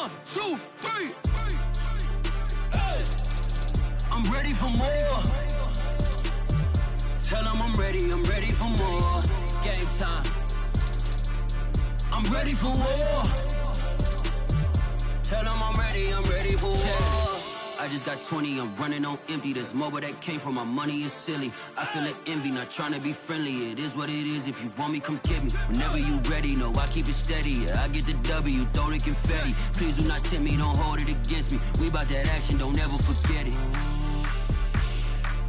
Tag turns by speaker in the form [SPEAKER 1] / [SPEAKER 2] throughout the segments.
[SPEAKER 1] 1, 2, 3. Hey. I'm ready for more. Tell them I'm ready for more. Game time. I'm ready for war. Tell them I'm ready for war. I just got 20, I'm running on empty. This mobile that came from my money is silly. I feel like envy, not trying to be friendly. It is what it is, if you want me, come get me. Whenever you ready, no, I keep it steady. Yeah, I get the W, throw the confetti. Please do not tempt me, don't hold it against me. We about that action, don't ever forget it.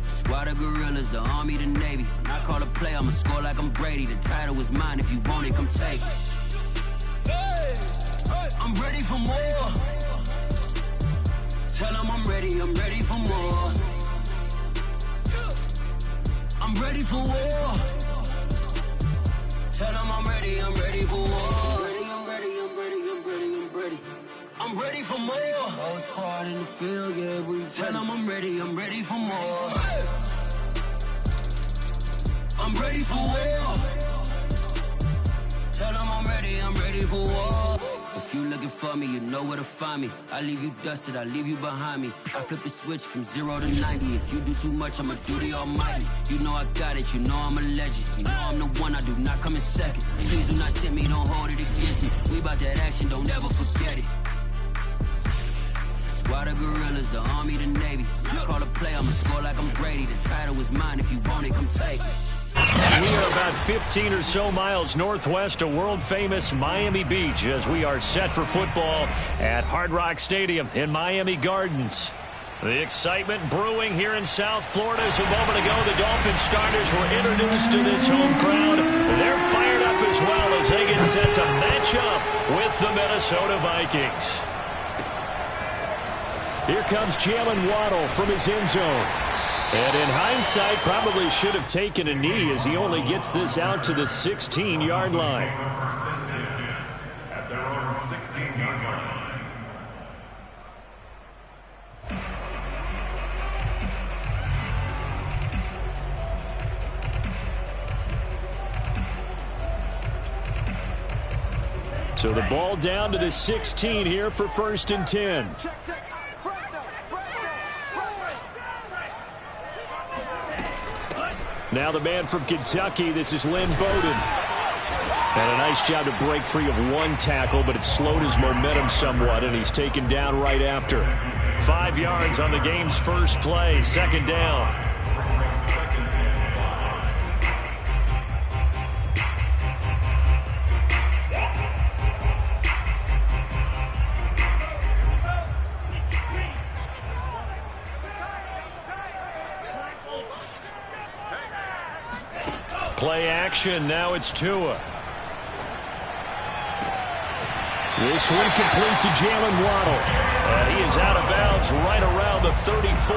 [SPEAKER 1] Squad of gorillas, the army, the navy. When I call a play, I'ma score like I'm Brady. The title is mine, if you want it, come take it. Hey, I'm ready for more. Tell them I'm ready for more. I'm ready for war. Tell them I'm ready for war. I'm ready for more. Whole squad in the field, yeah, we tell them I'm ready for more. I'm ready for war. Tell them I'm ready for war. If you looking for me, you know where to find me. I leave you dusted, I leave you behind me. I flip the switch from 0 to 90. If you do too much, I'ma do the almighty. You know I got it, you know I'm a legend. You know I'm the one, I do not come in second. Please do not tempt me, don't hold it against me. We about that action, don't ever forget it. Squad of gorillas, the army, the navy. When I call a play, I'ma score like I'm Brady. The title is mine, if you want it, come take it.
[SPEAKER 2] We are about 15 or so miles northwest of world-famous Miami Beach as we are set for football at Hard Rock Stadium in Miami Gardens. The excitement brewing here in South Florida as a moment ago the Dolphins starters were introduced to this home crowd. They're fired up as well as they get set to match up with the Minnesota Vikings. Here comes Jalen Waddle from his end zone. And in hindsight, probably should have taken a knee as he only gets this out to the 16-yard line. At their own 16-yard line. So the ball down to the 16 here for 1st and 10. Now the man from Kentucky, this is Lynn Bowden. And a nice job to break free of one tackle, but it slowed his momentum somewhat, and he's taken down right after. 5 yards on the game's first play, 2nd down. Play action, now it's Tua. This one complete to Jalen Waddle. And he is out of bounds right around the 34.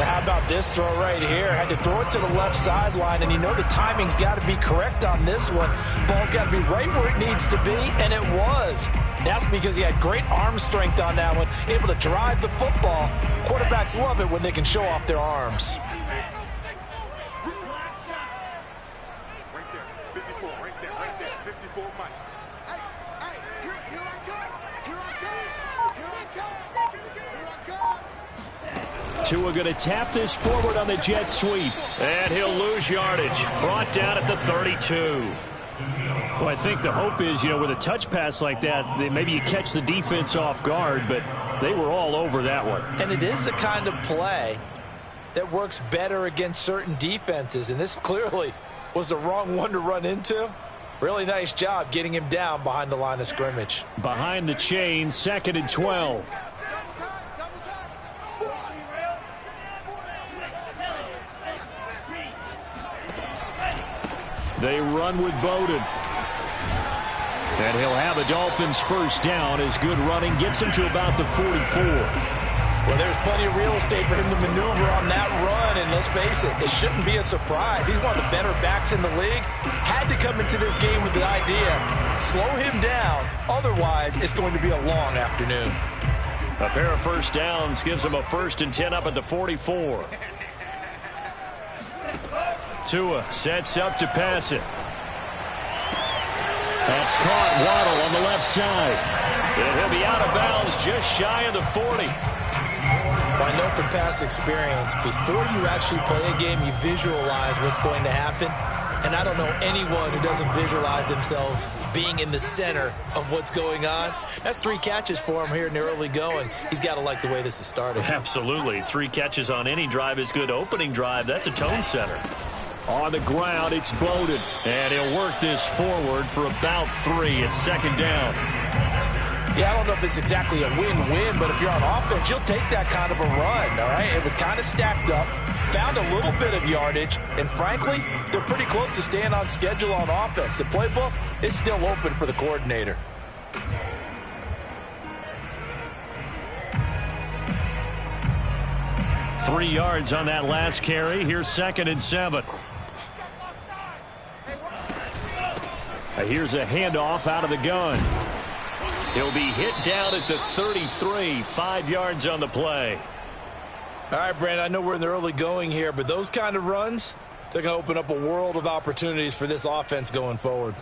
[SPEAKER 3] How about this throw right here? Had to throw it to the left sideline, and you know the timing's got to be correct on this one. Ball's got to be right where it needs to be, and it was. That's because he had great arm strength on that one, able to drive the football. Quarterbacks love it when they can show off their arms.
[SPEAKER 2] Tua going to tap this forward on the jet sweep. And he'll lose yardage. Brought down at the 32. Well, I think the hope is, with a touch pass like that, maybe you catch the defense off guard, but they were all over that one.
[SPEAKER 3] And it is the kind of play that works better against certain defenses, and this clearly was the wrong one to run into. Really nice job getting him down behind the line of scrimmage. Behind the chain, 2nd and 12. They run with Bowden. And he'll have a Dolphins first down as good running gets him to about the 44. Well, there's plenty of real estate for him to maneuver on that run, and let's face it, it shouldn't be a surprise. He's one of the better backs in the league. Had to come into this game with the idea, slow him down, otherwise it's going to be a long afternoon. A pair of first downs gives him a 1st and 10 up at the 44. Tua sets up to pass it. At
[SPEAKER 2] It's caught. Waddle on the left side. And he'll be out of bounds just shy of the 40.
[SPEAKER 3] I know from past experience, before you actually play a game, you visualize what's going to happen. And I don't know anyone who doesn't visualize themselves being in the center of what's going on. That's 3 catches for him here in the early going. He's got to like the way this is starting.
[SPEAKER 2] Absolutely. 3 catches on any drive is good. Opening drive, that's a tone setter. On the ground, it's Bowden. And he'll work this forward for about 3. It's second down.
[SPEAKER 3] Yeah, I don't know if it's exactly a win-win, but if you're on offense, you'll take that kind of a run, all right? It was kind of stacked up, found a little bit of yardage, and frankly, they're pretty close to staying on schedule on offense. The playbook is still open for the coordinator.
[SPEAKER 2] Three yards on that last carry. Here's 2nd and 7. Here's a handoff out of the gun. He'll be hit down at the 33, 5 yards on the play.
[SPEAKER 3] All right, Brandon, I know we're in the early going here, but those kind of runs, they're going to open up a world of opportunities for this offense going forward.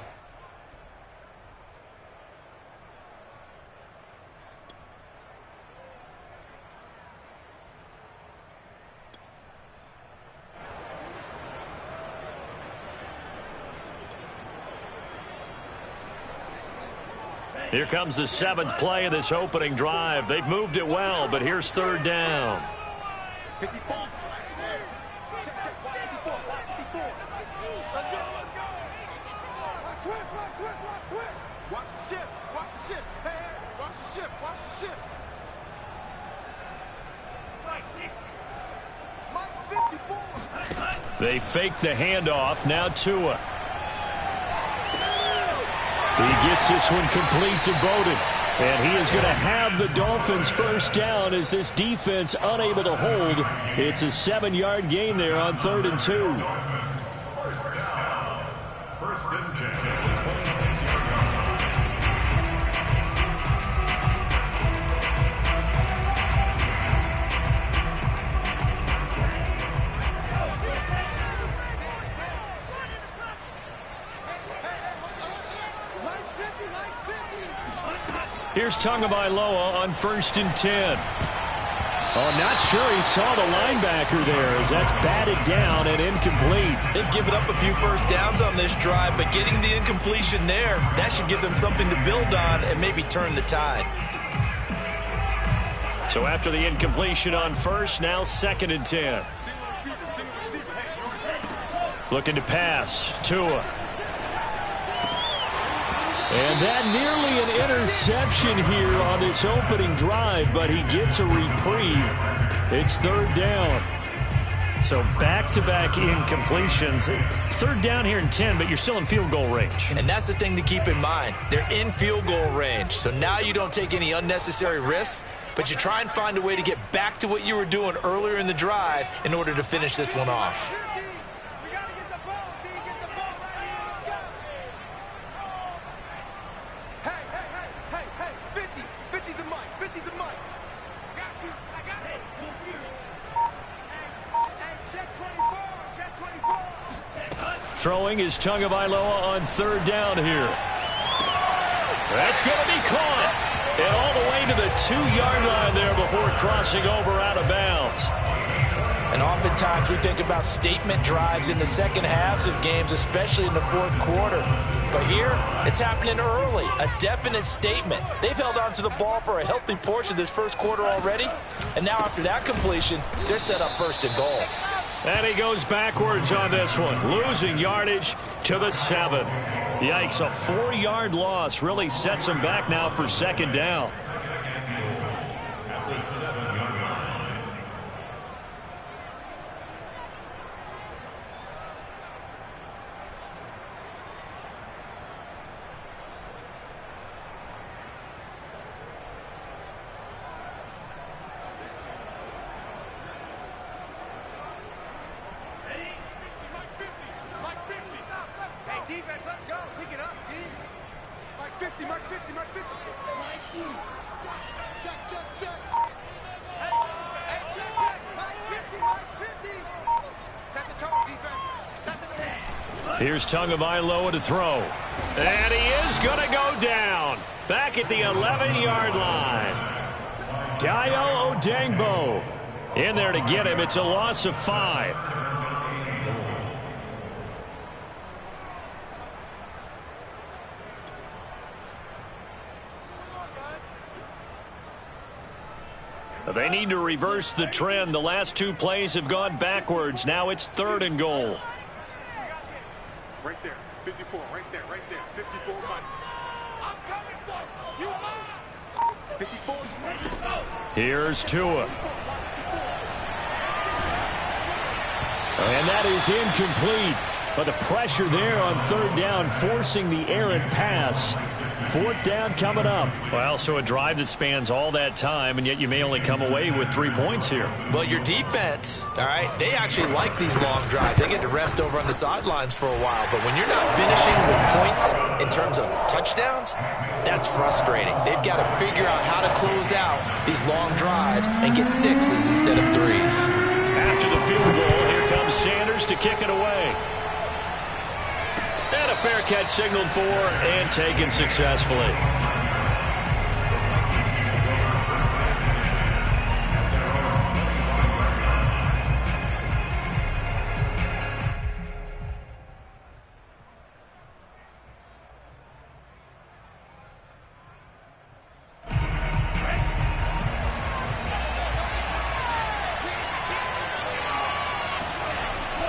[SPEAKER 2] Here comes the 7th play of this opening drive. They've moved it well, but here's 3rd down.
[SPEAKER 4] 54. Check, check. Watch 54. Watch 54. Let's go, let's go. Watch switch, watch switch, watch switch. Watch the ship, watch the ship. Hey, hey, watch the ship, watch the ship. Mike 60. Mike 54.
[SPEAKER 2] They fake the handoff. Now Tua. He gets this one complete to Bowden. And he is going to have the Dolphins first down as this defense unable to hold. It's a 7-yard gain there on 3rd and 2.
[SPEAKER 5] First down. 1st and 10 at the 26-yard line.
[SPEAKER 2] Here's Tagovailoa on 1st and 10. Oh, not sure he saw the linebacker there as that's batted down and incomplete.
[SPEAKER 3] They've given up a few first downs on this drive, but getting the incompletion there, that should give them something to build on and maybe turn the tide.
[SPEAKER 2] So after the incompletion on 1st, now 2nd and 10. Looking to pass. Tua. And that nearly an interception here on this opening drive, but he gets a reprieve. It's 3rd down. So back-to-back incompletions. 3rd down here in 10, but you're still in field goal range.
[SPEAKER 3] And that's the thing to keep in mind. They're in field goal range. So now you don't take any unnecessary risks, but you try and find a way to get back to what you were doing earlier in the drive in order to finish this one off.
[SPEAKER 2] Throwing is Tagovailoa on 3rd down here. That's going to be caught. And all the way to the 2-yard line there before crossing over out of bounds.
[SPEAKER 3] And oftentimes we think about statement drives in the second halves of games, especially in the 4th quarter. But here, it's happening early, a definite statement. They've held on to the ball for a healthy portion of this 1st quarter already. And now after that completion, they're set up 1st and goal.
[SPEAKER 2] And he goes backwards on this one, losing yardage to the 7. Yikes, a 4-yard loss really sets him back now for 2nd down.
[SPEAKER 5] At the 7-yard line.
[SPEAKER 4] Defense, let's go. Pick it up, D. Mike's 50, Mike's 50, Mike's 50. Check, check, check. Hey, check, check. Mike 50, Mike 50. Set the tone, defense. Set the tone.
[SPEAKER 2] Here's Tagovailoa to throw. And he is going to go down. Back at the 11-yard line. Dayo Odengbo in there to get him. It's a loss of 5. They need to reverse the trend. The last 2 plays have gone backwards. Now it's 3rd and goal.
[SPEAKER 4] Right there, 54, right there, 54 money. I'm coming for you. 54.
[SPEAKER 2] Here's Tua. And that is incomplete. But the pressure there on 3rd down, forcing the errant pass. 4th down coming up. Well, so a drive that spans all that time, and yet you may only come away with 3 points here.
[SPEAKER 6] Well, your defense, all right, they actually like these long drives. They get to rest over on the sidelines for a while. But when you're not finishing with points in terms of touchdowns, that's frustrating. They've got to figure out how to close out these long drives and get 6s instead of 3s.
[SPEAKER 2] After the field goal, here comes Sanders to kick it away. And a fair catch signaled for and taken successfully.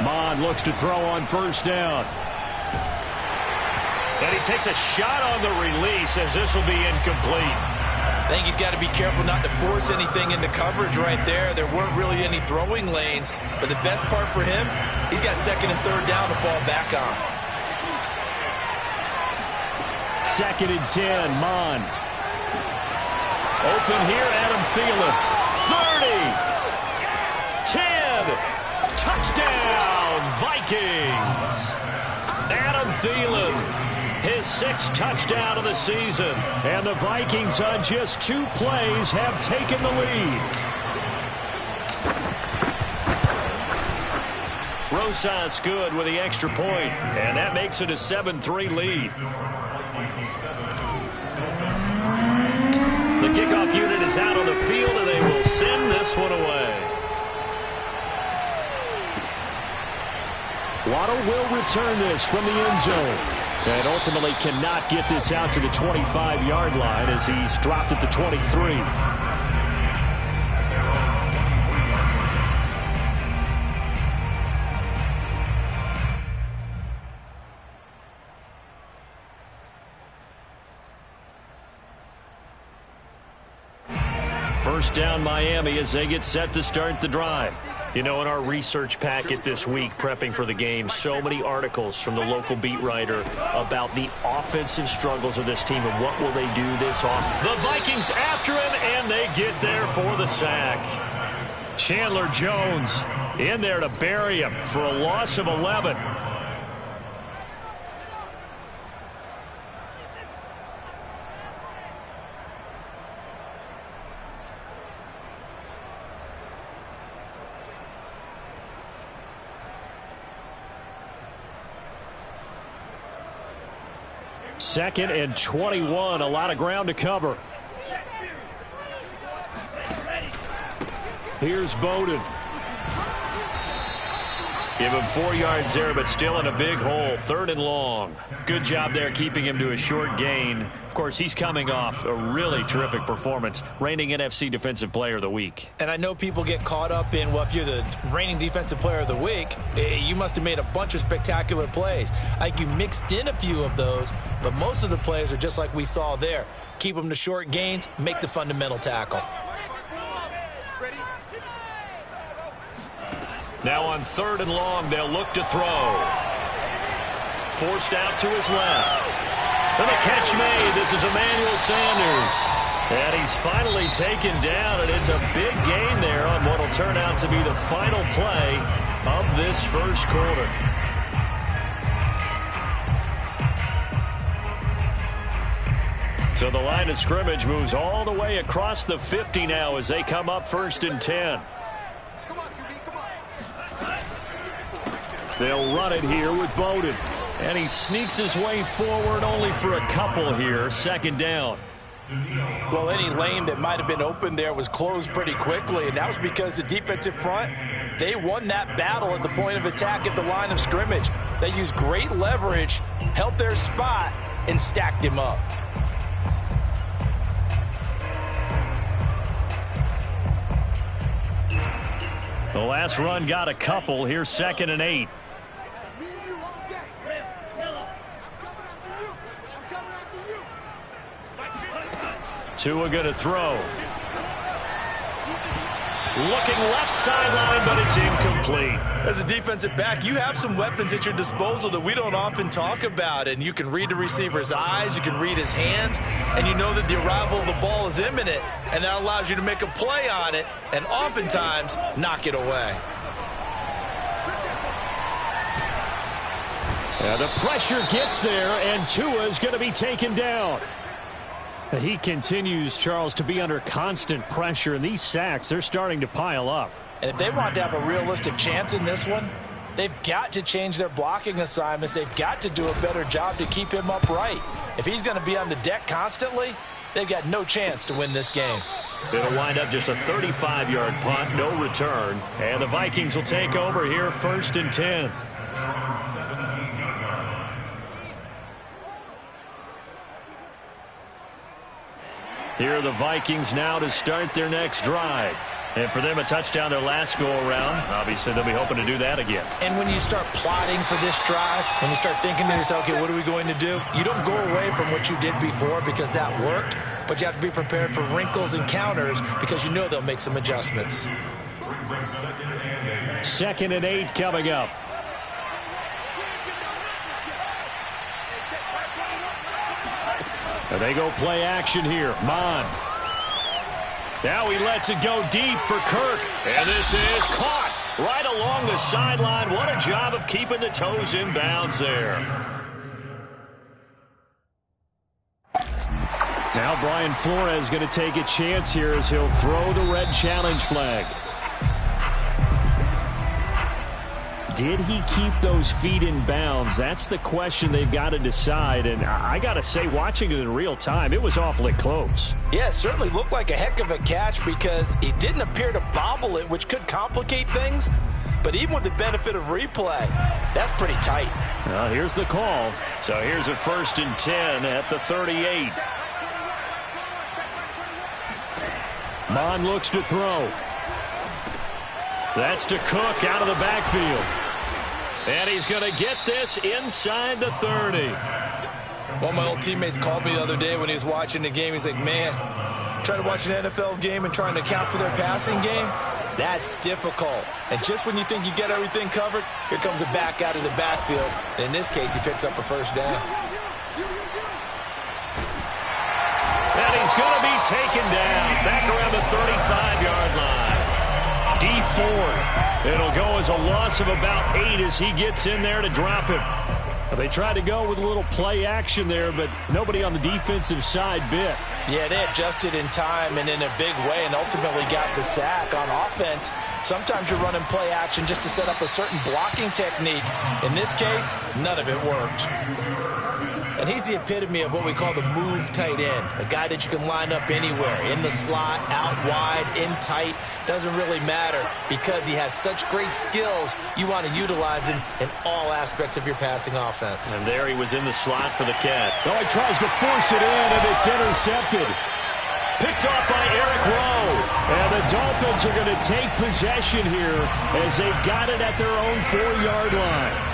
[SPEAKER 2] Mond looks to throw on 1st down. And he takes a shot on the release as this will be incomplete.
[SPEAKER 6] I think he's got to be careful not to force anything into coverage right there. There weren't really any throwing lanes. But the best part for him, he's got 2nd and 3rd down to fall back on.
[SPEAKER 2] 2nd and 10, Mond. Open here, Adam Thielen. 30. 10. Touchdown, Vikings. Adam Thielen. His 6th touchdown of the season. And the Vikings on just 2 plays have taken the lead. Rosas good with the extra point. And that makes it a 7-3 lead. The kickoff unit is out on the field, and they will send this one away. Waddle will return this from the end zone. And ultimately cannot get this out to the 25-yard line as he's dropped at the 23. First down Miami as they get set to start the drive. You know, in our research packet this week, prepping for the game, so many articles from the local beat writer about the offensive struggles of this team and what will they do this off. The Vikings after him, and they get there for the sack. Chandler Jones in there to bury him for a loss of 11. Second and 21, a lot of ground to cover. Here's Bowden. Give him 4 yards there, but still in a big hole. 3rd and long. Good job there keeping him to a short gain. Of course, he's coming off a really terrific performance, reigning NFC Defensive Player of the Week.
[SPEAKER 6] And I know people get caught up in, well, if you're the reigning Defensive Player of the Week, you must have made a bunch of spectacular plays. I think you mixed in a few of those, but most of the plays are just like we saw there. Keep them to short gains, make the fundamental tackle.
[SPEAKER 2] Now on 3rd and long, they'll look to throw. Forced out to his left. And a catch made. This is Emmanuel Sanders. And he's finally taken down, and it's a big gain there on what will turn out to be the final play of this first quarter. So the line of scrimmage moves all the way across the 50 now as they come up 1st and 10. They'll run it here with Bowden. And he sneaks his way forward only for a couple here. Second down.
[SPEAKER 3] Well, any lane that might have been open there was closed pretty quickly, and that was because the defensive front, they won that battle at the point of attack at the line of scrimmage. They used great leverage, held their spot, and stacked him up.
[SPEAKER 2] The last run got a couple. Here's 2nd and 8. Tua going to throw. Looking left sideline, but it's incomplete.
[SPEAKER 6] As a defensive back, you have some weapons at your disposal that we don't often talk about. And you can read the receiver's eyes, you can read his hands, and you know that the arrival of the ball is imminent. And that allows you to make a play on it and oftentimes knock it away.
[SPEAKER 2] The pressure gets there, and Tua is going to be taken down. He continues, Charles, to be under constant pressure, and these sacks, they're starting to pile up.
[SPEAKER 3] And if they want to have a realistic chance in this one, they've got to change their blocking assignments. They've got to do a better job to keep him upright. If he's going to be on the deck constantly, they've got no chance to win this game.
[SPEAKER 2] It'll wind up just a 35-yard punt, no return. And the Vikings will take over here, 1st and 10. Here are the Vikings now to start their next drive. And for them, a touchdown their last go-around. Obviously, they'll be hoping to do that again.
[SPEAKER 6] And when you start plotting for this drive, when you start thinking to yourself, okay, what are we going to do? You don't go away from what you did before because that worked, but you have to be prepared for wrinkles and counters because you know they'll make some adjustments.
[SPEAKER 2] 2nd and 8 coming up. They go play action here. Mon. Now he lets it go deep for Kirk. And this is caught right along the sideline. What a job of keeping the toes in bounds there. Now Brian Flores going to take a chance here as he'll throw the red challenge flag. Did he keep those feet in bounds? That's the question they've got to decide. And I got to say, watching it in real time, it was awfully close.
[SPEAKER 3] Yeah, it certainly looked like a heck of a catch because he didn't appear to bobble it, which could complicate things. But even with the benefit of replay, that's pretty tight.
[SPEAKER 2] Well, here's the call. So here's a 1st and 10 at the 38. Mon looks to throw. That's to Cook out of the backfield. And he's going to get this inside the 30.
[SPEAKER 6] One of my old teammates called me the other day when he was watching the game. He's like, man, trying to watch an NFL game and trying to account for their passing game, that's difficult. And just when you think you get everything covered, here comes a back out of the backfield. And in this case, he picks up a 1st down.
[SPEAKER 2] And he's going to be taken down back around the 35-yard line. D Ford. It'll go as a loss of about 8 as he gets in there to drop him. They tried to go with a little play action there, but nobody on the defensive side bit.
[SPEAKER 3] Yeah, they adjusted in time and in a big way and ultimately got the sack. On offense, sometimes you're running play action just to set up a certain blocking technique. In this case, none of it worked.
[SPEAKER 6] And he's the epitome of what we call the move tight end, a guy that you can line up anywhere, in the slot, out wide, in tight, doesn't really matter because he has such great skills. You want to utilize him in all aspects of your passing offense.
[SPEAKER 2] And there he was in the slot for the catch. Oh, he tries to force it in, and it's intercepted. Picked off by Eric Rowe. And the Dolphins are going to take possession here as they've got it at their own 4-yard line.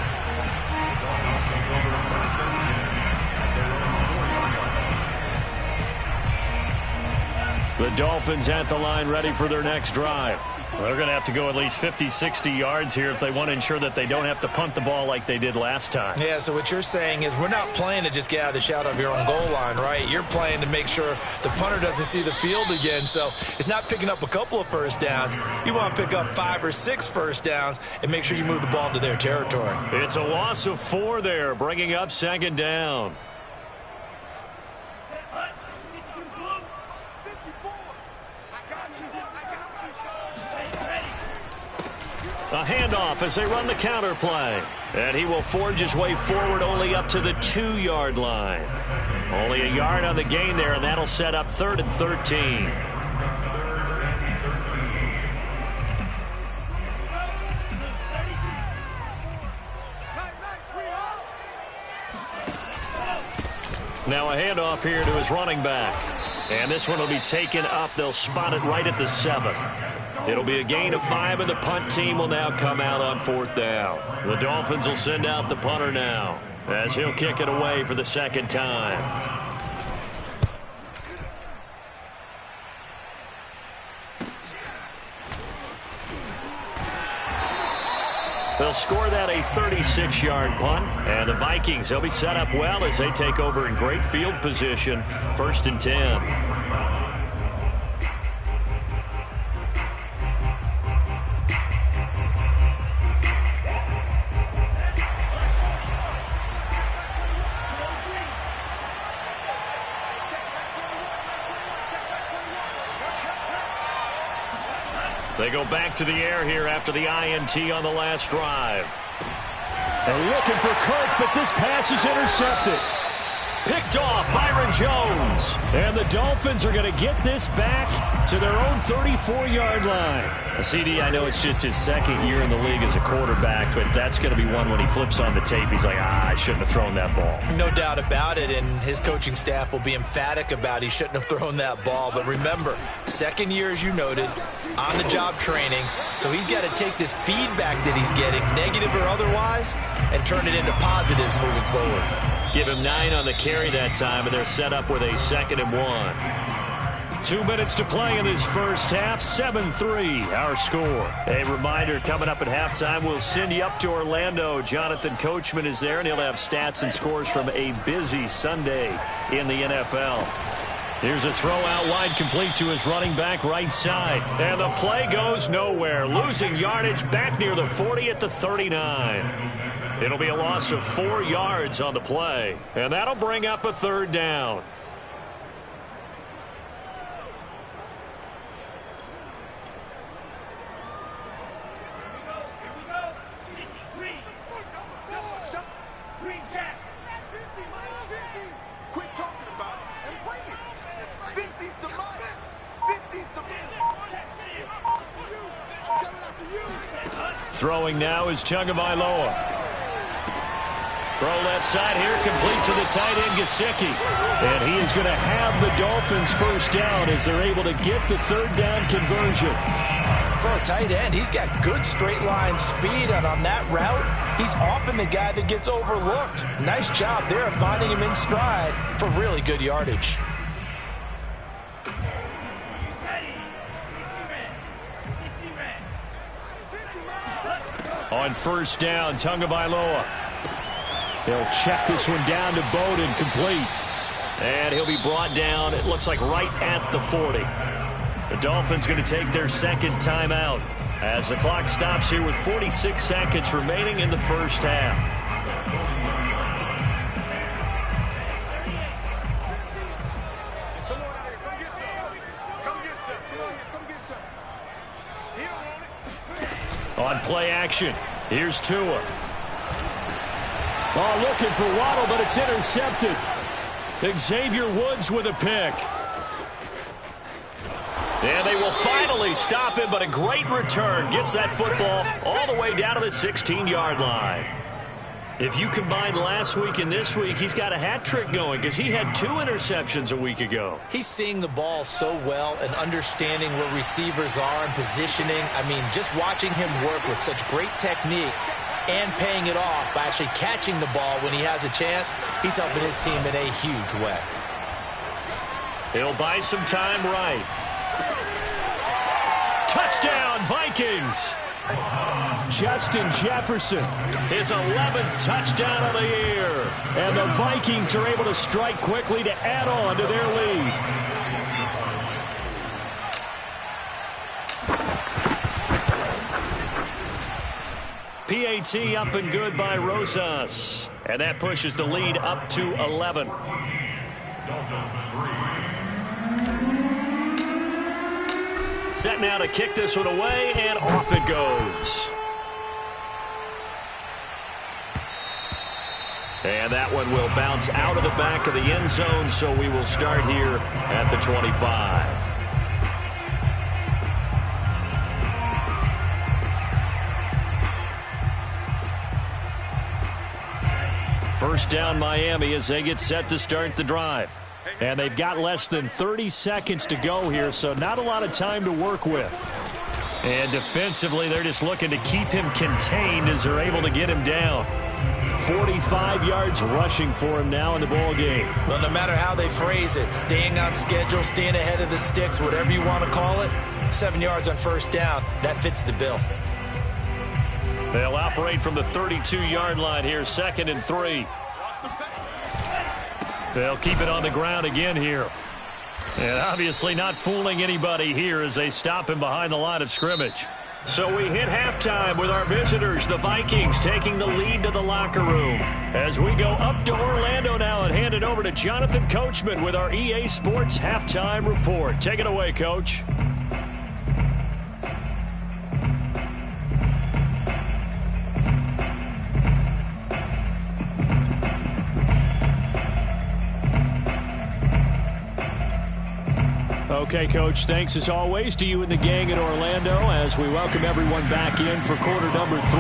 [SPEAKER 2] The Dolphins at the line ready for their next drive. They're going to have to go at least 50, 60 yards here if they want to ensure that they don't have to punt the ball like they did last time.
[SPEAKER 6] Yeah, so what you're saying is we're not playing to just get out of the shadow of your own goal line, right? You're playing to make sure the punter doesn't see the field again. So it's not picking up a couple of 1st downs. You want to pick up 5 or 6 1st downs and make sure you move the ball into their territory.
[SPEAKER 2] It's a loss of 4 there, bringing up 2nd down. A handoff as they run the counter play. And he will forge his way forward only up to the 2-yard line. Only a yard on the gain there, and that'll set up 3rd and 13. Now a handoff here to his running back. And this one will be taken up. They'll spot it right at the 7. It'll be a gain of 5, and the punt team will now come out on 4th down. The Dolphins will send out the punter now, as he'll kick it away for the 2nd time. They'll score that a 36-yard punt, and the Vikings, they'll be set up well as they take over in great field position, 1st and 10. They go back to the air here after the INT on the last drive.
[SPEAKER 3] They're looking for Kirk, but this pass is intercepted.
[SPEAKER 2] Picked off, Byron Jones.
[SPEAKER 3] And the Dolphins are going to get this back to their own 34-yard line.
[SPEAKER 2] CD, I know it's just his 2nd year in the league as a quarterback, but that's going to be one when he flips on the tape. He's like, I shouldn't have thrown that ball.
[SPEAKER 6] No doubt about it, and his coaching staff will be emphatic about he shouldn't have thrown that ball. But remember, 2nd year, as you noted, on-the-job training, so he's got to take this feedback that he's getting, negative or otherwise, and turn it into positives moving forward.
[SPEAKER 2] Give him 9 on the carry that time, and they're set up with a 2nd and 1. 2 minutes to play in this first half, 7-3 our score. A reminder, coming up at halftime, we'll send you up to Orlando. Jonathan Coachman is there, and he'll have stats and scores from a busy Sunday in the NFL. Here's a throw out wide, complete to his running back right side. And the play goes nowhere. Losing yardage back near the 40 at the 39. It'll be a loss of 4 yards on the play. And that'll bring up a 3rd down. Throwing now is Tagovailoa. Throw left side here, complete to the tight end, Gesicki. And he is going to have the Dolphins 1st down as they're able to get the 3rd down conversion.
[SPEAKER 6] For a tight end, he's got good straight line speed, and on that route, he's often the guy that gets overlooked. Nice job there of finding him in stride for really good yardage.
[SPEAKER 2] On 1st down, Tagovailoa. He'll check this one down to Bowden, complete. And he'll be brought down, it looks like right at the 40. The Dolphins going to take their 2nd timeout as the clock stops here with 46 seconds remaining in the first half. On play action, here's Tua.
[SPEAKER 3] Oh, looking for Waddle, but it's intercepted.
[SPEAKER 2] Xavier Woods with a pick. And they will finally stop him, but a great return. Gets that football all the way down to the 16-yard line. If you combine last week and this week, he's got a hat trick going because he had 2 interceptions a week ago.
[SPEAKER 6] He's seeing the ball so well and understanding where receivers are and positioning. I mean, just watching him work with such great technique and paying it off by actually catching the ball when he has a chance, he's helping his team in a huge way.
[SPEAKER 2] He'll buy some time right. Touchdown, Vikings!
[SPEAKER 3] Justin Jefferson.
[SPEAKER 2] His 11th touchdown of the year.
[SPEAKER 3] And the Vikings are able to strike quickly to add on to their lead.
[SPEAKER 2] PAT up and good by Rosas. And that pushes the lead up to 11. Set now to kick this one away, and off it goes. And that one will bounce out of the back of the end zone, so we will start here at the 25. First down Miami as they get set to start the drive. And they've got less than 30 seconds to go here, so not a lot of time to work with. And defensively, they're just looking to keep him contained as they're able to get him down. 45 yards rushing for him now in the ball game.
[SPEAKER 6] Well, no matter how they phrase it, staying on schedule, staying ahead of the sticks, whatever you want to call it, 7 yards on first down, that fits the bill.
[SPEAKER 2] They'll operate from the 32-yard line here, 2nd and 3. They'll keep it on the ground again here. And obviously not fooling anybody here as they stop him behind the line of scrimmage. So we hit halftime with our visitors, the Vikings, taking the lead to the locker room. As we go up to Orlando now and hand it over to Jonathan Coachman with our EA Sports Halftime Report. Take it away, Coach. Okay, Coach, thanks as always to you and the gang in Orlando as we welcome everyone back in for quarter number 3.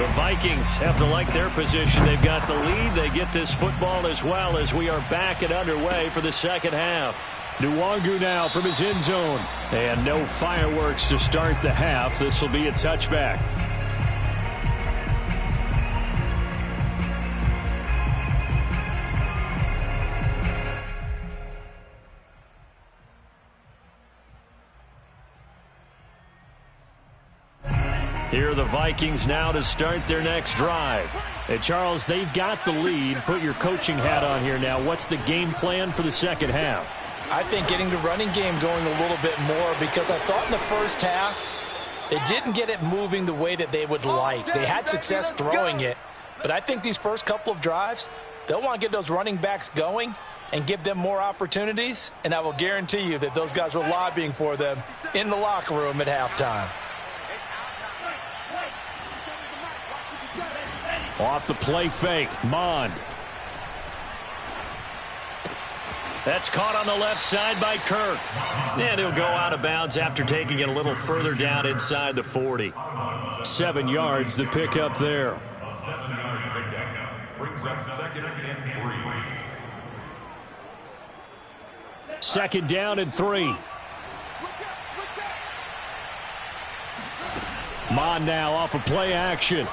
[SPEAKER 2] The Vikings have to like their position. They've got the lead. They get this football as well as we are back and underway for the second half. Nwangu now from his end zone. And no fireworks to start the half. This will be a touchback. Here are the Vikings now to start their next drive. And Charles, they've got the lead. Put your coaching hat on here now. What's the game plan for the second half?
[SPEAKER 3] I think getting the running game going a little bit more because I thought in the first half they didn't get it moving the way that they would like. They had success throwing it, but I think these first couple of drives, they'll want to get those running backs going and give them more opportunities, and I will guarantee you that those guys were lobbying for them in the locker room at halftime.
[SPEAKER 2] Off the play fake, Mond. That's caught on the left side by Kirk. And he'll go out of bounds after taking it a little further down inside the 40. 7 yards, the pickup there.
[SPEAKER 5] A 7-yard pickup brings up 2nd and 3.
[SPEAKER 2] Second down and 3. Mond now off of play action.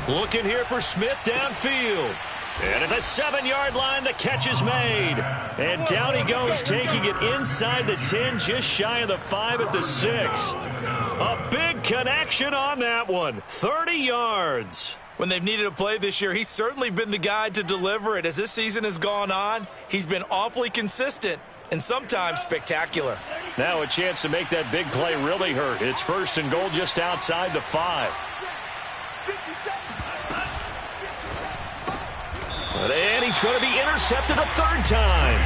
[SPEAKER 2] Looking here for Smith downfield. And at the 7-yard line, the catch is made. And down he goes, taking it inside the 10, just shy of the 5 at the 6. A big connection on that one. 30 yards.
[SPEAKER 6] When they've needed a play this year, he's certainly been the guy to deliver it. As this season has gone on, he's been awfully consistent and sometimes spectacular.
[SPEAKER 2] Now a chance to make that big play really hurt. It's 1st and goal just outside the 5. And he's going to be intercepted a 3rd time.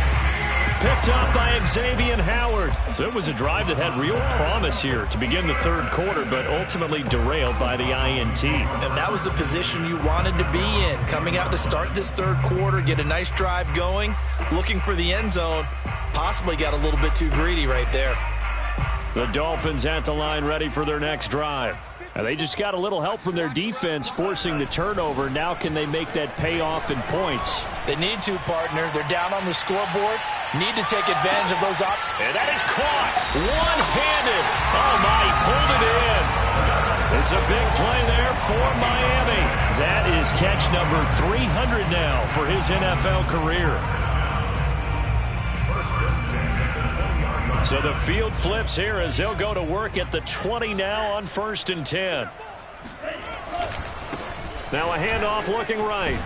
[SPEAKER 2] Picked up by Xavier Howard. So it was a drive that had real promise here to begin the 3rd quarter, but ultimately derailed by the INT.
[SPEAKER 6] And that was the position you wanted to be in. Coming out to start this 3rd quarter, get a nice drive going, looking for the end zone. Possibly got a little bit too greedy right there.
[SPEAKER 2] The Dolphins at the line ready for their next drive. And they just got a little help from their defense forcing the turnover. Now can they make that pay off in points?
[SPEAKER 3] They need to, partner. They're down on the scoreboard. Need to take advantage of those
[SPEAKER 2] And that is caught. One-handed. Oh, my, he pulled it in. It's a big play there for Miami. That is catch number 300 now for his NFL career. So the field flips here as they'll go to work at the 20 now on 1st and 10. Now a handoff looking right.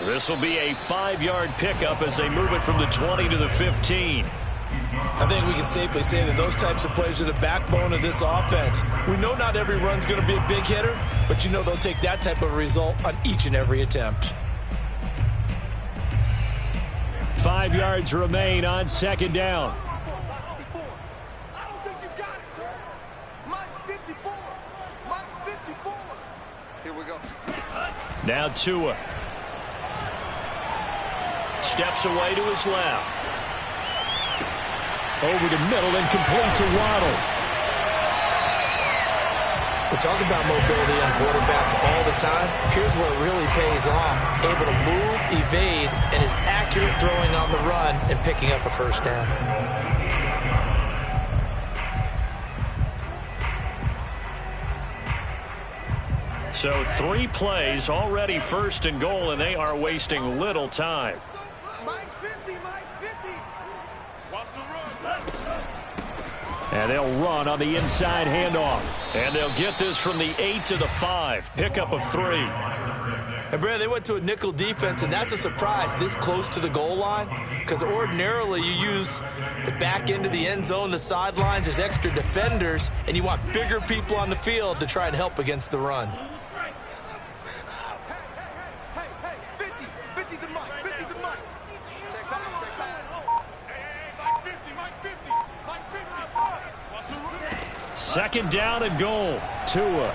[SPEAKER 2] This will be a 5-yard pickup as they move it from the 20 to the 15.
[SPEAKER 6] I think we can safely say that those types of plays are the backbone of this offense. We know not every run's going to be a big hitter, but you know they'll take that type of result on each and every attempt.
[SPEAKER 2] 5 yards remain on 2nd down.
[SPEAKER 4] I don't think you got it, sir. Mine's 54. Mine's 54. Here we go.
[SPEAKER 2] Now Tua. Steps away to his left. Over the middle and complete to Waddle.
[SPEAKER 6] We talk about mobility on quarterbacks all the time. Here's where it really pays off. Able to move, evade, and is accurate throwing on the run and picking up a first down.
[SPEAKER 2] So 3 plays, already first and goal, and they are wasting little time.
[SPEAKER 4] Mike's 50, Mike's 50. Watch the run.
[SPEAKER 2] And they'll run on the inside handoff. And they'll get this from the 8 to the 5. Pickup of 3.
[SPEAKER 6] And, Brad, they went to a nickel defense, and that's a surprise this close to the goal line, because ordinarily you use the back end of the end zone, the sidelines as extra defenders, and you want bigger people on the field to try and help against the run.
[SPEAKER 4] Hey, 50 to Mike, 50 to Mike. Check back. Hey, Mike 50. Watch the run.
[SPEAKER 2] Second down and goal. Tua.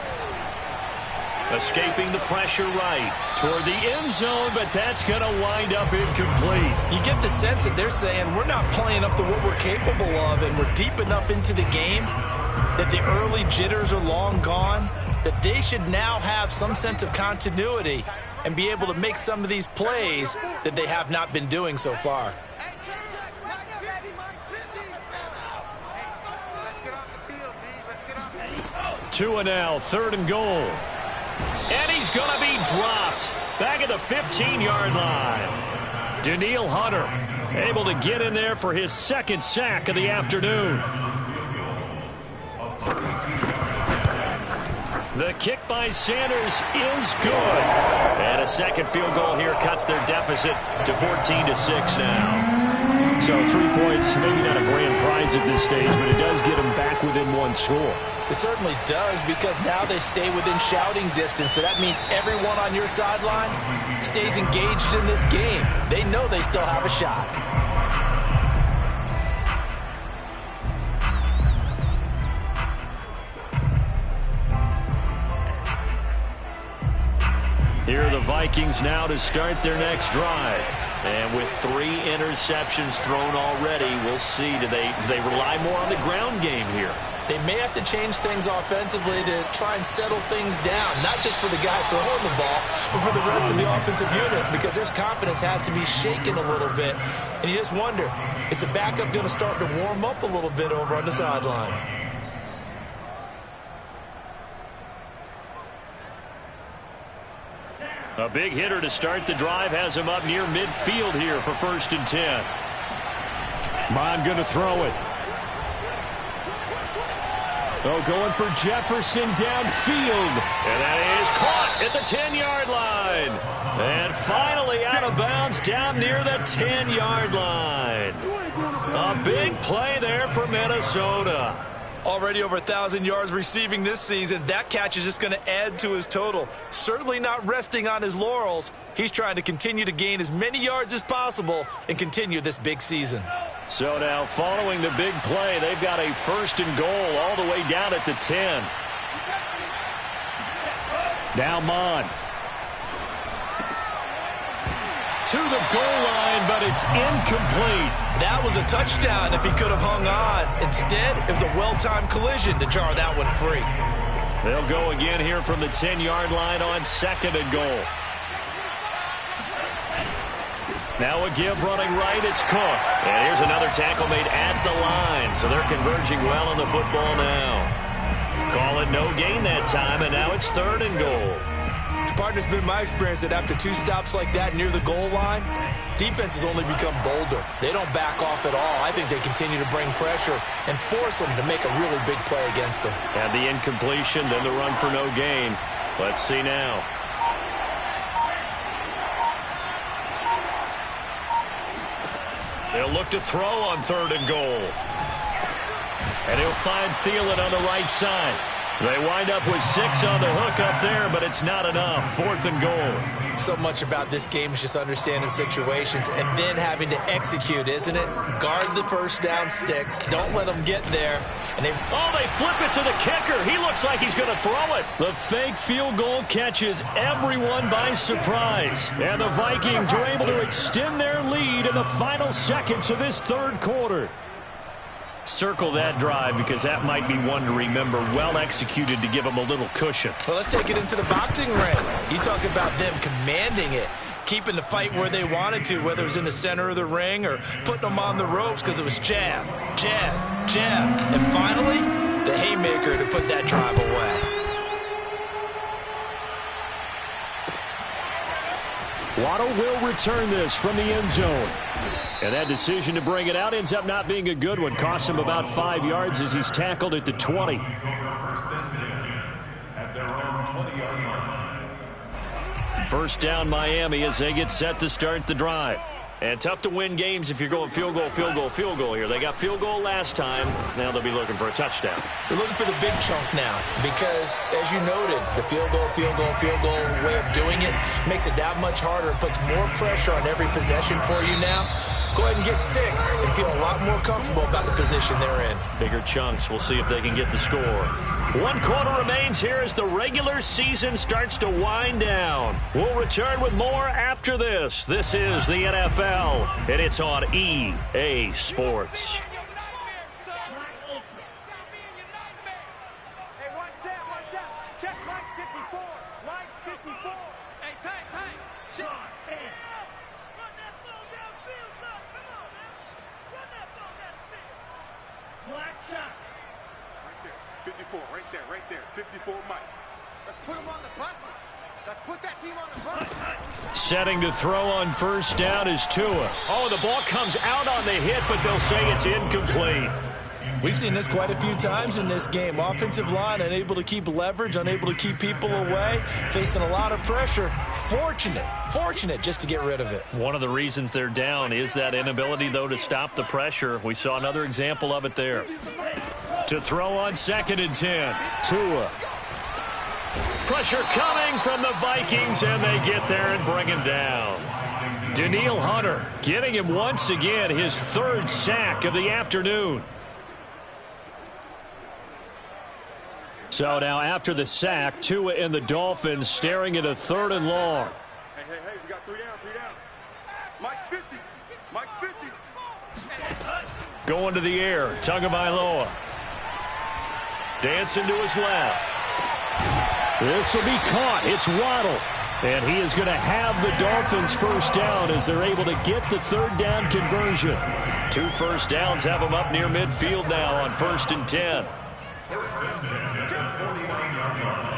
[SPEAKER 2] Escaping the pressure right toward the end zone, but that's going to wind up incomplete.
[SPEAKER 6] You get the sense that they're saying we're not playing up to what we're capable of, and we're deep enough into the game that the early jitters are long gone, that they should now have some sense of continuity and be able to make some of these plays that they have not been doing so far.
[SPEAKER 4] Hey, check. Mike 50. Let's get off the field, D. Let's get off the field.
[SPEAKER 2] Tua now, third and goal. And he's going to be dropped. Back at the 15-yard line. Danielle Hunter able to get in there for his second sack of the afternoon. The kick by Sanders is good. And a second field goal here cuts their deficit to 14-6 now. So 3 points, maybe not a grand prize at this stage, but it does get them back within 1 score.
[SPEAKER 6] It certainly does, because now they stay within shouting distance, so that means everyone on your sideline stays engaged in this game. They know they still have a shot.
[SPEAKER 2] Here are the Vikings now to start their next drive. And with 3 interceptions thrown already, we'll see. Do they rely more on the ground game here?
[SPEAKER 6] They may have to change things offensively to try and settle things down, not just for the guy throwing the ball, but for the rest of the offensive unit, because his confidence has to be shaken a little bit. And you just wonder, is the backup going to start to warm up a little bit over on the sideline?
[SPEAKER 2] A big hitter to start the drive has him up near midfield here for 1st and 10. Bond going to throw it. Oh, going for Jefferson downfield. And that is caught at the 10-yard line. And finally out of bounds down near the 10-yard line. A big play there for Minnesota.
[SPEAKER 6] Already over 1,000 yards receiving this season. That catch is just going to add to his total. Certainly not resting on his laurels. He's trying to continue to gain as many yards as possible and continue this big season.
[SPEAKER 2] So now following the big play, they've got a 1st and goal all the way down at the 10. Now Mon. To the goal line, but it's incomplete.
[SPEAKER 6] That was a touchdown if he could have hung on. Instead, it was a well-timed collision to jar that one free.
[SPEAKER 2] They'll go again here from the 10-yard line on 2nd and goal. Now a give running right, it's Cook. And here's another tackle made at the line, so they're converging well on the football now. Call it no gain that time, and now it's 3rd and goal.
[SPEAKER 6] Partner, it's been my experience that after 2 stops like that near the goal line, defenses only become bolder. They don't back off at all. I think they continue to bring pressure and force them to make a really big play against them.
[SPEAKER 2] And the incompletion, then the run for no gain. Let's see now. They'll look to throw on 3rd and goal. And he'll find Thielen on the right side. They wind up with 6 on the hook up there, but it's not enough. 4th and goal.
[SPEAKER 6] So much about this game is just understanding situations and then having to execute, isn't it? Guard the first down sticks. Don't let them get there. And they
[SPEAKER 2] flip it to the kicker. He looks like he's going to throw it. The fake field goal catches everyone by surprise. And the Vikings are able to extend their lead in the final seconds of this 3rd quarter. Circle that drive because that might be one to remember. Well executed to give them a little cushion.
[SPEAKER 6] Well, let's take it into the boxing ring. You talk about them commanding it, keeping the fight where they wanted to, whether it was in the center of the ring or putting them on the ropes because it was jab, jab, jab. And finally, the haymaker to put that drive away.
[SPEAKER 2] Waddle will return this from the end zone. And that decision to bring it out ends up not being a good one. Costs him about 5 yards as he's tackled at the 20.
[SPEAKER 5] First and 10 at their own 20-yard line.
[SPEAKER 2] First down Miami as they get set to start the drive. And tough to win games if you're going field goal, field goal, field goal here. They got field goal last time. Now they'll be looking for a touchdown.
[SPEAKER 6] They're looking for the big chunk now because, as you noted, the field goal way of doing it makes it that much harder and puts more pressure on every possession for you now. Go ahead and get 6 and feel a lot more comfortable about the position they're in.
[SPEAKER 2] Bigger chunks. We'll see if they can get the score. 1 quarter remains here as the regular season starts to wind down. We'll return with more after this. This is the NFL, and it's on EA Sports.
[SPEAKER 4] Right there, 54 Mike. Let's put him on the buses. Let's put that team on the bus.
[SPEAKER 2] Setting to throw on first down is Tua. Oh, the ball comes out on the hit, but they'll say it's incomplete.
[SPEAKER 6] We've seen this quite a few times in this game. Offensive line unable to keep leverage, unable to keep people away, facing a lot of pressure. Fortunate just to get rid of it.
[SPEAKER 2] One of the reasons they're down is that inability, though, to stop the pressure. We saw another example of it there. To throw on 2nd and 10. Tua. Pressure coming from the Vikings, and they get there and bring him down. Danielle Hunter getting him once again his 3rd sack of the afternoon. So now after the sack, Tua and the Dolphins staring at a 3rd and long.
[SPEAKER 4] Hey, we got 3 down. Mike's 50. Mike's 50.
[SPEAKER 2] Going to the air, Tagovailoa. Dancing to his left. This will be caught. It's Waddle. And he is going to have the Dolphins first down as they're able to get the 3rd down conversion. 2 first downs have them up near midfield now on 1st and 10.
[SPEAKER 5] First and 10 at the 49-yard line.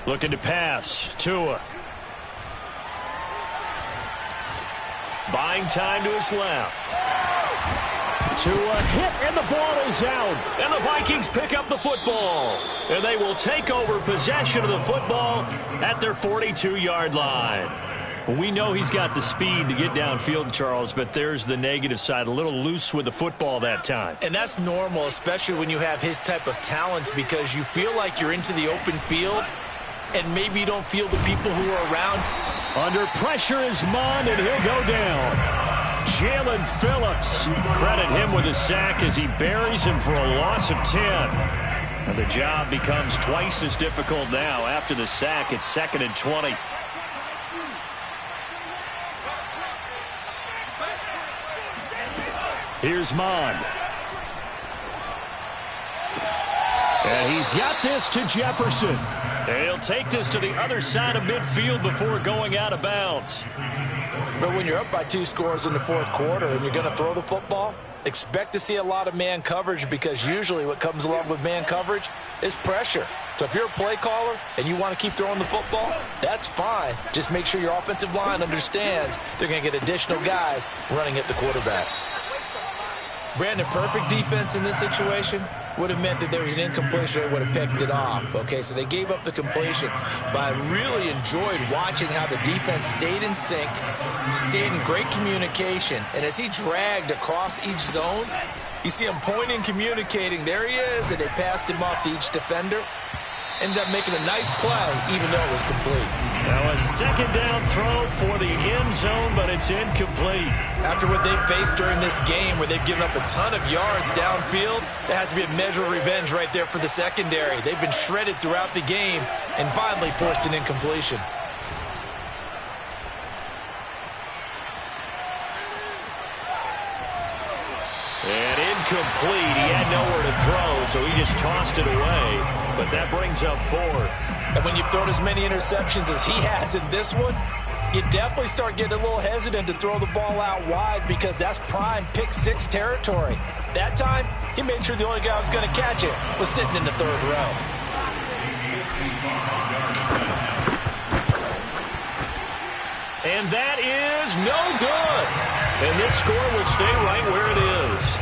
[SPEAKER 2] Looking to pass. Tua. Buying time to his left. Tua hit, and the ball is out. And the Vikings pick up the football. And they will take over possession of the football at their 42-yard line. We know he's got the speed to get downfield, Charles, but there's the negative side. A little loose with the football that time.
[SPEAKER 6] And that's normal, especially when you have his type of talents, because you feel like you're into the open field, and maybe you don't feel the people who are around.
[SPEAKER 2] Under pressure is Mond, and he'll go down. Jalen Phillips. Credit him with a sack as he buries him for a loss of 10. And the job becomes twice as difficult now. After the sack, it's 2nd and 20. Here's Mond. And he's got this to Jefferson. And he'll take this to the other side of midfield before going out of bounds.
[SPEAKER 6] But when you're up by 2 scores in the 4th quarter and you're going to throw the football, expect to see a lot of man coverage, because usually what comes along with man coverage is pressure. So if you're a play caller and you want to keep throwing the football, that's fine. Just make sure your offensive line understands they're going to get additional guys running at the quarterback. Brandon, perfect defense in this situation. would have meant that there was an incompletion. They would have picked it off. Okay, so they gave up the completion. But I really enjoyed watching how the defense stayed in sync, stayed in great communication. And as he dragged across each zone, you see him pointing, communicating. There he is, and they passed him off to each defender. Ended up making a nice play, even though it was complete.
[SPEAKER 2] Now a second down throw for the end zone, but it's incomplete.
[SPEAKER 6] After what they've faced during this game, where they've given up a ton of yards downfield, there has to be a measure of revenge right there for the secondary. They've been shredded throughout the game and finally forced an incompletion.
[SPEAKER 2] And incomplete. He had nowhere to throw, so he just tossed it away. But that brings up fourth.
[SPEAKER 3] And when you've thrown as many interceptions as he has in this one, you definitely start getting a little hesitant to throw the ball out wide because that's prime pick six territory. That time, he made sure the only guy who was going to catch it was sitting in the third row.
[SPEAKER 2] And that is no good. And this score will stay right where it is.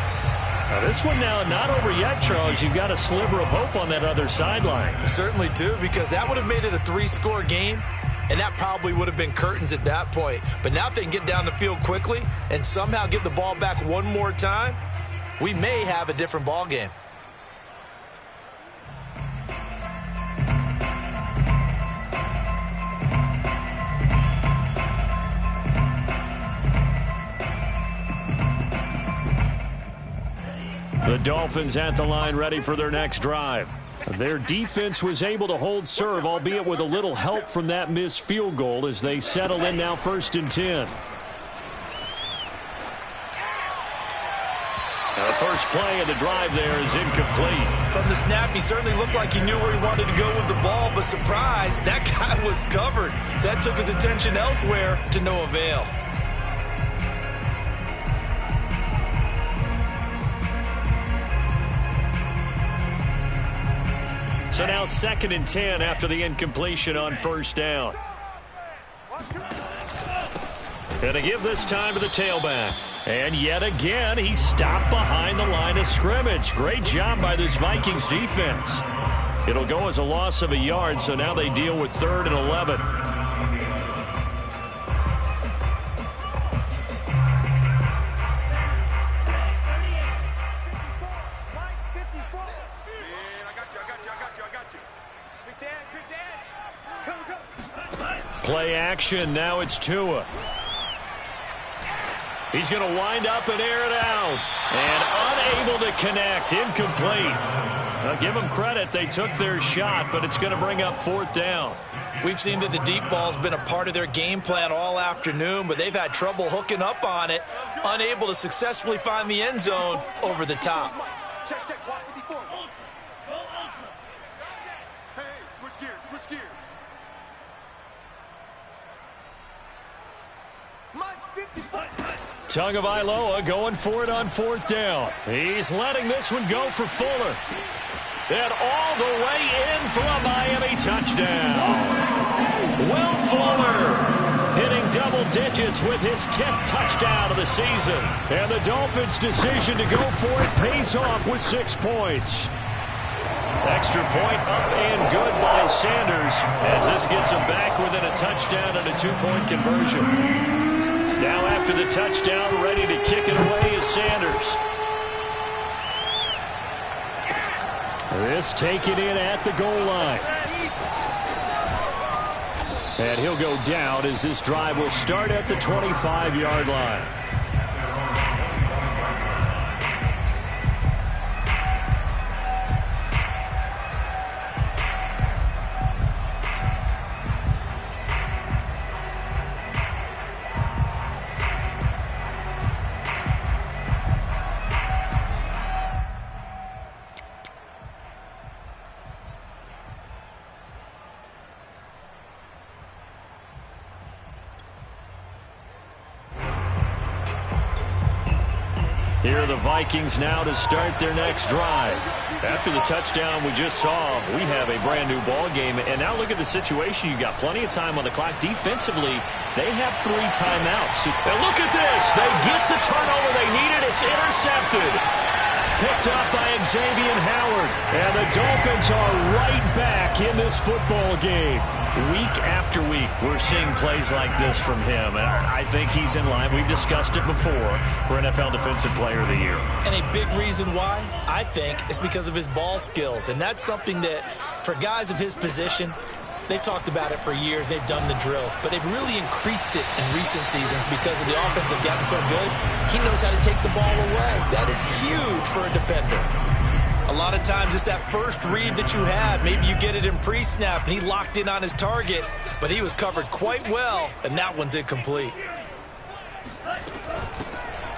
[SPEAKER 2] Now this one now not over yet, Charles. You've got a sliver of hope on that other sideline.
[SPEAKER 6] Certainly do, because that would have made it a 3-score game, and that probably would have been curtains at that point. But now if they can get down the field quickly and somehow get the ball back one more time, we may have a different ball game.
[SPEAKER 2] The Dolphins at the line ready for their next drive. Their defense was able to hold serve, albeit with a little help from that missed field goal as they settle in now 1st and 10. Now the first play of the drive there is incomplete.
[SPEAKER 6] From the snap, he certainly looked like he knew where he wanted to go with the ball, but surprise, that guy was covered. So that took his attention elsewhere to no avail.
[SPEAKER 2] So now 2nd and 10 after the incompletion on 1st down. Gonna give this time to the tailback. And yet again, he stopped behind the line of scrimmage. Great job by this Vikings defense. It'll go as a loss of a yard, so now they deal with 3rd and 11. Play action. Now it's Tua. He's going to wind up and air it out. And unable to connect. Incomplete. Now give them credit. They took their shot, but it's going to bring up 4th down.
[SPEAKER 6] We've seen that the deep ball's been a part of their game plan all afternoon, but they've had trouble hooking up on it, unable to successfully find the end zone over the top.
[SPEAKER 4] Check, check, watch 54. Hey, switch gears, switch gears. Mike, 54.
[SPEAKER 2] Tagovailoa going for it on 4th down. He's letting this one go for Fuller. And all the way in for a Miami touchdown. Will Fuller hitting double digits with his 10th touchdown of the season. And the Dolphins' decision to go for it pays off with 6 points. Extra point up and good by Sanders as this gets him back within a touchdown and a 2-point conversion. Now after the touchdown, ready to kick it away is Sanders. This taken in at the goal line. And he'll go down as this drive will start at the 25-yard line. Here are the Vikings now to start their next drive. After the touchdown we just saw, we have a brand new ball game. And now look at the situation. You got plenty of time on the clock. Defensively, they have 3 timeouts. And look at this. They get the turnover they needed. It's intercepted. picked up by Xavier Howard. And the Dolphins are right back in this football game. Week after week, we're seeing plays like this from him. And I think he's in line. We've discussed it before for NFL Defensive Player of the Year.
[SPEAKER 6] And a big reason why, I think, is because of his ball skills. And that's something that, for guys of his position, they've talked about it for years. They've done the drills. But they've really increased it in recent seasons because of the offense have gotten so good. He knows how to take the ball away. That is huge for a defender. A lot of times it's that first read that you have. Maybe you get it in pre-snap, and he locked in on his target, but he was covered quite well, and that one's incomplete.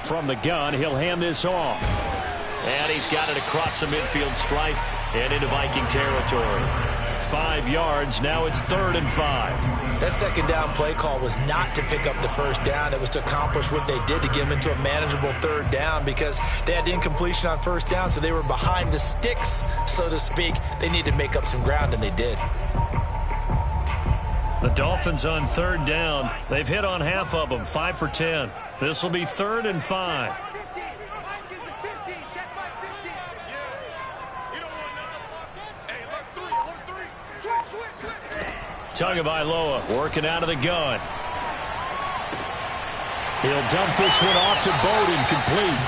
[SPEAKER 2] From the gun, he'll hand this off. And he's got it across the midfield stripe and into Viking territory. 5 yards, now it's 3rd and 5.
[SPEAKER 6] That second down play call was not to pick up the first down. It was to accomplish what they did to get them into a manageable 3rd down because they had incompletion on first down, so they were behind the sticks, so to speak. They needed to make up some ground, and they did.
[SPEAKER 2] The Dolphins on 3rd down. They've hit on half of them, 5 for 10. This will be 3rd and 5. Tagovailoa working out of the gun. He'll dump this one off to Bowden, complete.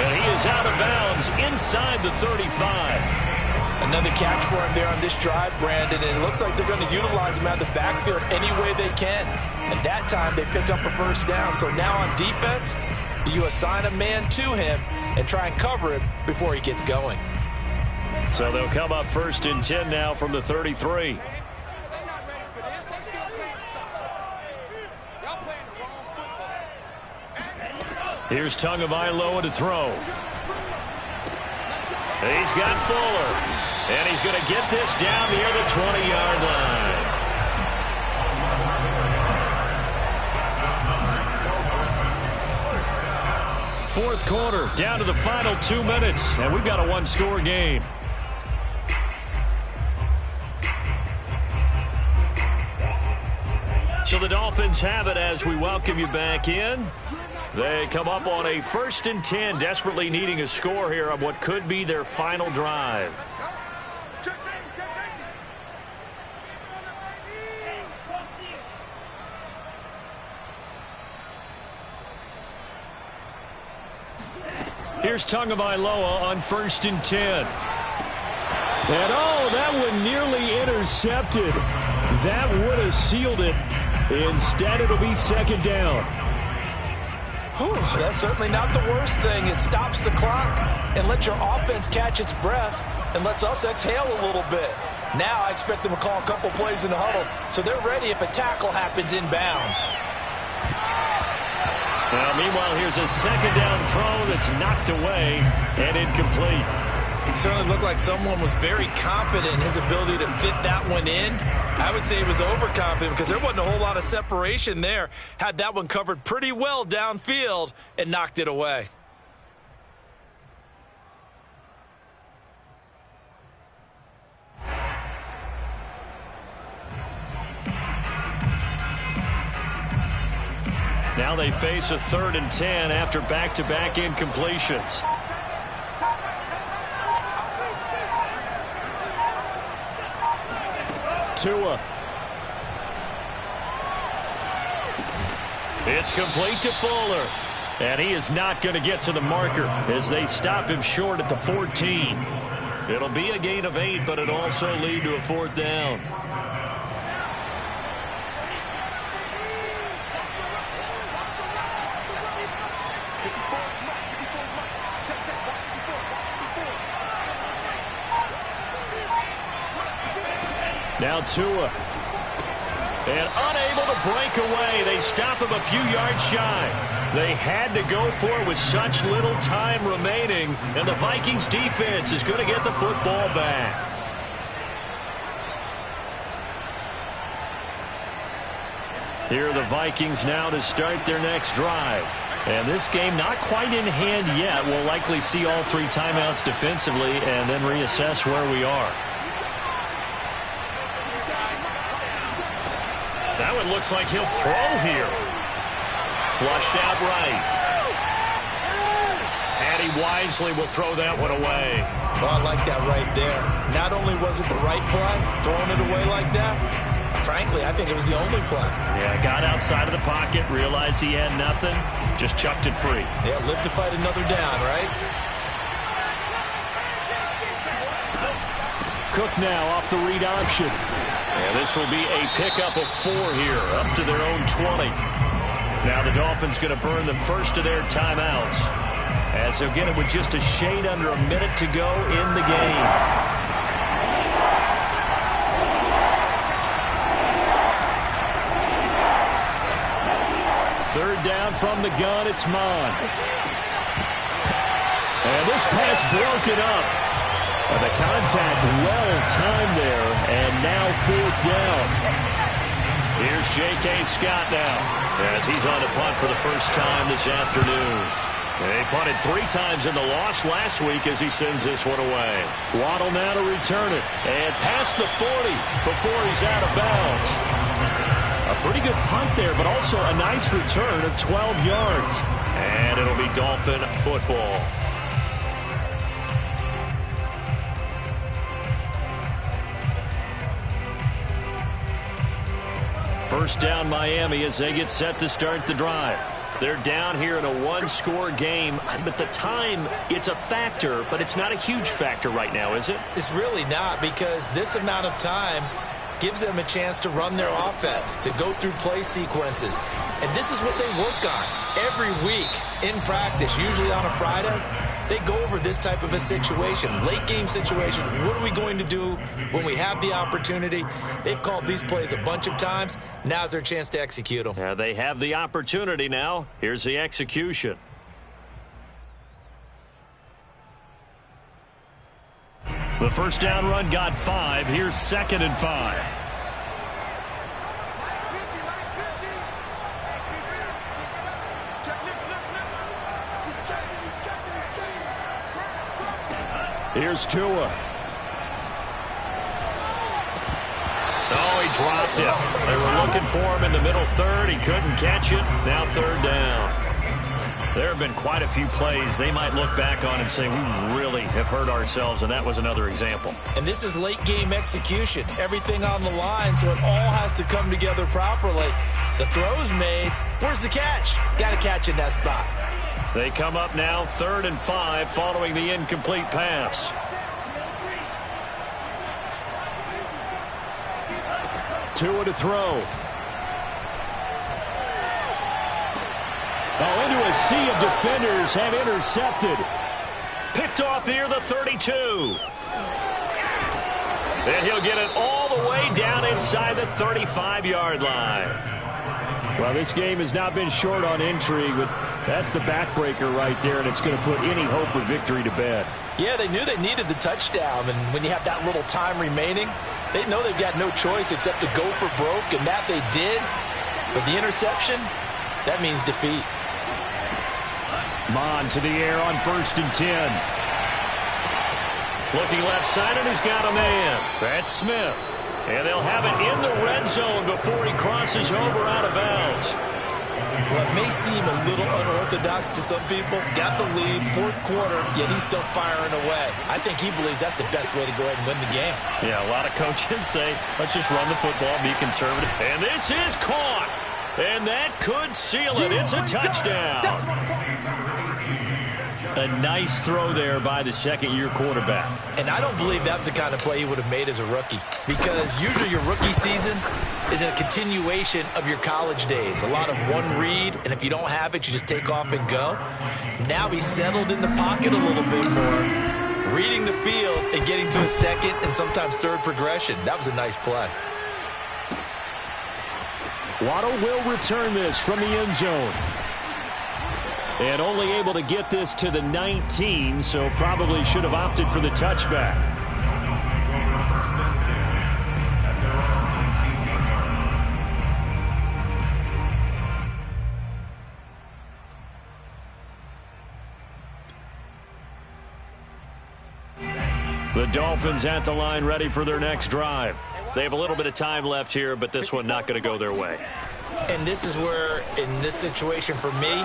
[SPEAKER 2] And he is out of bounds inside the 35.
[SPEAKER 6] Another catch for him there on this drive, Brandon, and it looks like they're going to utilize him out of the backfield any way they can. And that time they pick up a first down. So now on defense, do you assign a man to him and try and cover him before he gets going?
[SPEAKER 2] So they'll come up 1st and 10 now from the 33. Here's Tagovailoa to throw. He's got Fuller. And he's going to get this down near the 20-yard line. Fourth quarter, down to the final 2 minutes. And we've got a one-score game. So the Dolphins have it as we welcome you back in. They come up on a 1st and 10, desperately needing a score here on what could be their final drive. Here's Tagovailoa on 1st and 10. And oh, that one nearly intercepted. That would have sealed it. Instead, it'll be 2nd down.
[SPEAKER 6] Whew, that's certainly not the worst thing. It stops the clock and lets your offense catch its breath and lets us exhale a little bit. Now I expect them to call a couple plays in the huddle so they're ready if a tackle happens inbounds.
[SPEAKER 2] Well, meanwhile, here's a 2nd down throw that's knocked away and incomplete.
[SPEAKER 6] It certainly looked like someone was very confident in his ability to fit that one in. I would say he was overconfident because there wasn't a whole lot of separation there. Had that one covered pretty well downfield and knocked it away.
[SPEAKER 2] Now they face a 3rd and 10 after back-to-back incompletions. Tua. It's complete to Fuller. And he is not going to get to the marker as they stop him short at the 14. It'll be a gain of 8, but it'll also lead to a 4th down. Now Tua. And unable to break away. They stop him a few yards shy. They had to go for it with such little time remaining. And the Vikings defense is going to get the football back. Here are the Vikings now to start their next drive. And this game not quite in hand yet. We'll likely see all 3 timeouts defensively and then reassess where we are. That one looks like he'll throw here. Flushed out right. And he wisely will throw that one away.
[SPEAKER 6] Well, I like that right there. Not only was it the right play, throwing it away like that, frankly, I think it was the only play.
[SPEAKER 2] Yeah, got outside of the pocket, realized he had nothing, just chucked it free.
[SPEAKER 6] Yeah, live to fight another down, right?
[SPEAKER 2] Cook now off the read option. And this will be a pickup of 4 here, up to their own 20. Now the Dolphins going to burn the first of their timeouts, as they'll get it with just a shade under a minute to go in the game. Third down from the gun, it's Mon. And this pass broken up. The contact well-timed there, and now 4th down. Here's J.K. Scott now, as he's on the punt for the first time this afternoon. They punted 3 times in the loss last week as he sends this one away. Waddle now to return it, and past the 40 before he's out of bounds. A pretty good punt there, but also a nice return of 12 yards. And it'll be Dolphin football. First down Miami as they get set to start the drive. They're down here in a 1-score game, but the time, it's a factor, but it's not a huge factor right now, is it?
[SPEAKER 6] It's really not, because this amount of time gives them a chance to run their offense, to go through play sequences. And this is what they work on every week in practice, usually on a Friday. They go over this type of a situation, late game situation. What are we going to do when we have the opportunity? They've called these plays a bunch of times. Now's their chance to execute them.
[SPEAKER 2] Yeah, they have the opportunity now. Here's the execution. The first down run got 5. Here's 2nd and 5. Here's Tua. Oh, he dropped it. They were looking for him in the middle third. He couldn't catch it. Now 3rd down. There have been quite a few plays they might look back on and say, we really have hurt ourselves, and that was another example.
[SPEAKER 6] And this is late game execution. Everything on the line, so it all has to come together properly. The throw's made. Where's the catch? Got to catch in that spot.
[SPEAKER 2] They come up now 3rd and 5 following the incomplete pass. Tua to throw. Oh, into a sea of defenders, have intercepted. Picked off near the 32. And he'll get it all the way down inside the 35-yard line. Well, this game has not been short on intrigue, but that's the backbreaker right there, and it's going to put any hope of victory to bed.
[SPEAKER 6] Yeah, they knew they needed the touchdown, and when you have that little time remaining, they know they've got no choice except to go for broke, and that they did. But the interception, that means defeat.
[SPEAKER 2] Mon to the air on 1st and 10. Looking left side, and he's got a man. That's Smith. And they'll have it in the red zone before he crosses over out of bounds.
[SPEAKER 6] Well, it may seem a little unorthodox to some people. Got the lead, 4th quarter, yet he's still firing away. I think he believes that's the best way to go ahead and win the game.
[SPEAKER 2] Yeah, a lot of coaches say, let's just run the football, be conservative. And this is caught. And that could seal it. It's a touchdown. A nice throw there by the 2nd-year quarterback.
[SPEAKER 6] And I don't believe that's the kind of play he would have made as a rookie, because usually your rookie season is a continuation of your college days. A lot of one read, and if you don't have it, you just take off and go. Now he's settled in the pocket a little bit more, reading the field and getting to a 2nd and sometimes 3rd progression. That was a nice play.
[SPEAKER 2] Waddle will return this from the end zone. And only able to get this to the 19, so probably should have opted for the touchback. The Dolphins at the line ready for their next drive. They have a little bit of time left here, but this one not going to go their way.
[SPEAKER 6] And this is where in this situation for me,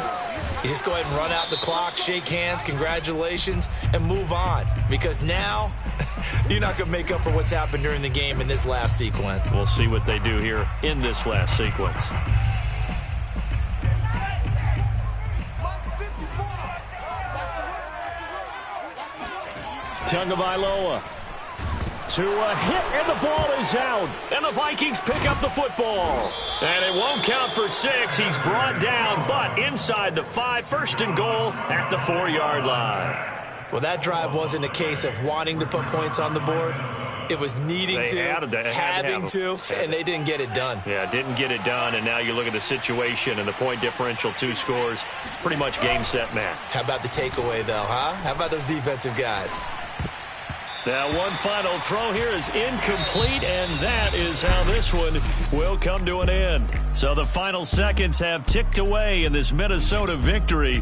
[SPEAKER 6] you just go ahead and run out the clock, shake hands, congratulations, and move on. Because now, you're not going to make up for what's happened during the game in this last sequence.
[SPEAKER 2] We'll see what they do here in this last sequence. Tagovailoa to a hit, and the ball is out. And the Vikings pick up the football. And it won't count for 6. He's brought down, but inside the 5, first and goal at the 4-yard line.
[SPEAKER 6] Well, that drive wasn't a case of wanting to put points on the board. It was needing to, having to, and they didn't get it done.
[SPEAKER 2] Yeah, didn't get it done, and now you look at the situation and the point differential, 2 scores, pretty much game, set, match.
[SPEAKER 6] How about the takeaway, though, huh? How about those defensive guys?
[SPEAKER 2] Now, one final throw here is incomplete, and that is how this one will come to an end. So the final seconds have ticked away in this Minnesota victory.